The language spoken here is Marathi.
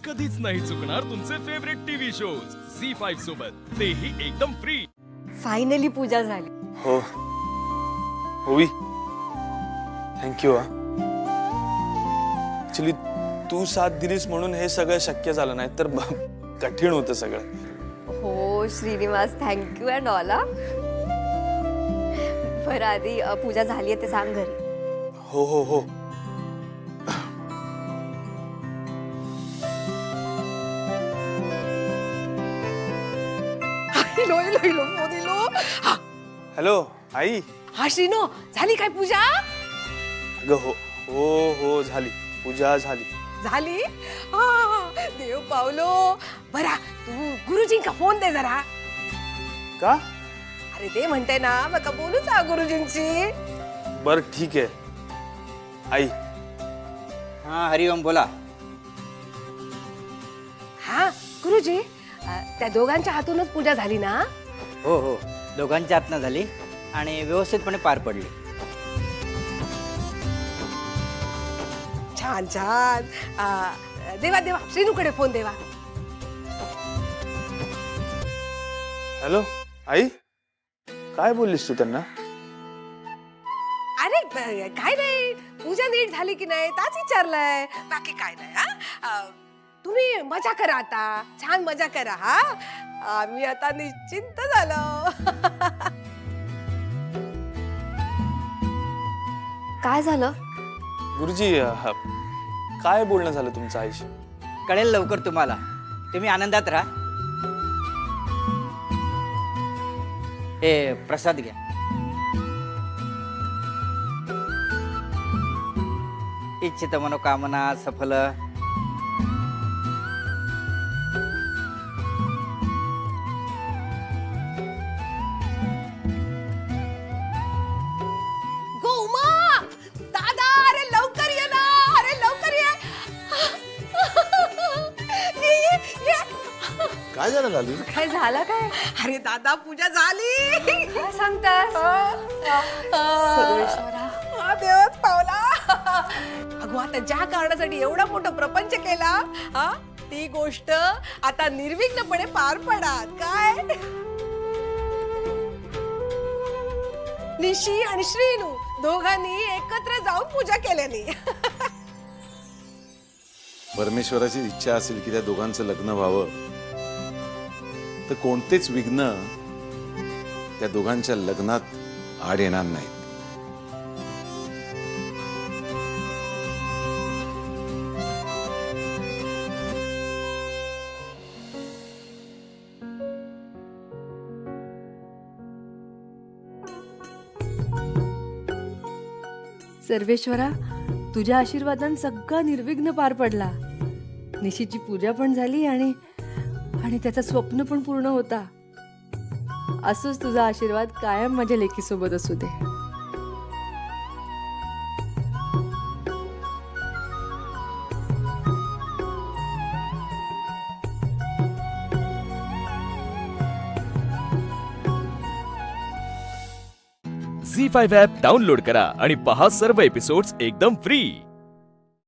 कधीच नाही चुकणार तुमचे फेवरेट टीव्ही शोज झी5 सोबत, तेही एकदम फ्री. फायनली पूजा झाली. हो होवी, थँक्यू. ऍक्च्युली तू साथ दिलीस म्हणून हे सगळं शक्य झालं, नाही तर कठीण होतं सगळं. हो श्रीनिवास, थँक्यू अँड ऑल. बरं आधी पूजा झाली ते सांग घरी. हो हो हो. हॅलो आई. हा श्रीनो, झाली काय पूजा? अगं हो हो हो, झाली पूजा झाली. झाली? देव पावलो. बरा तू गुरुजींका फोन दे जरा. का? अरे ते म्हणते ना मका बोलूच गुरुजींची. बर ठीक आहे आई. हाँ हरिओम बोला. हा गुरुजी, त्या दोघांच्या हातूनच पूजा झाली ना? हो हो, दोघांच्या हातनं झाली आणि व्यवस्थितपणे पार पडली. छान छान. देवा देवा, श्रीनूकडे फोन देवा. हॅलो आई, काय बोललीस तू त्यांना? अरे काय नाही, पूजा नीट झाली की नाही ताच विचारलंय, बाकी काय नाही. तुम्ही मजा करा आता, छान मजा करा. हा आम्ही आता निश्चिंत झालो. काय झालं? गुरुजी, काय बोलणं झालं तुमचं आईशी? कळेल लवकर तुम्हाला. तुम्ही आनंदात राहा. हे प्रसाद घ्या. इच्छित मनोकामना सफल. गोमा, दादा, अरे लवकर ये ना, अरे लवकर ये. ये. काय झालं लाली? काय झालं काय? अरे दादा, पूजा झाली. काय सांगतास? सर्वेश्वरा, हा देवच पावला. अगो आता ज्या कारणासाठी एवढा मोठा प्रपंच केला, हा ती गोष्ट आता निर्विघ्नपणे पार पडा. काय निशी आणि श्रीनू दोघांनी एकत्र जाऊन पूजा केल्यानी. परमेश्वराची इच्छा असेल की त्या दोघांचं लग्न व्हावं, तर कोणतेच विघ्न त्या दोघांच्या लग्नात आड येणार नाही. सर्वेश्वरा, तुझ्या आशीर्वादान सगळा निर्विघ्न पार पडला. निशीची पूजा पण झाली आणि त्याचं स्वप्न पण पूर्ण होता. असंच तुझा आशीर्वाद कायम माझ्या लेकीसोबत असू दे. झी5 ॲप डाउनलोड करा आणि पहा सर्व एपिसोड्स एकदम फ्री.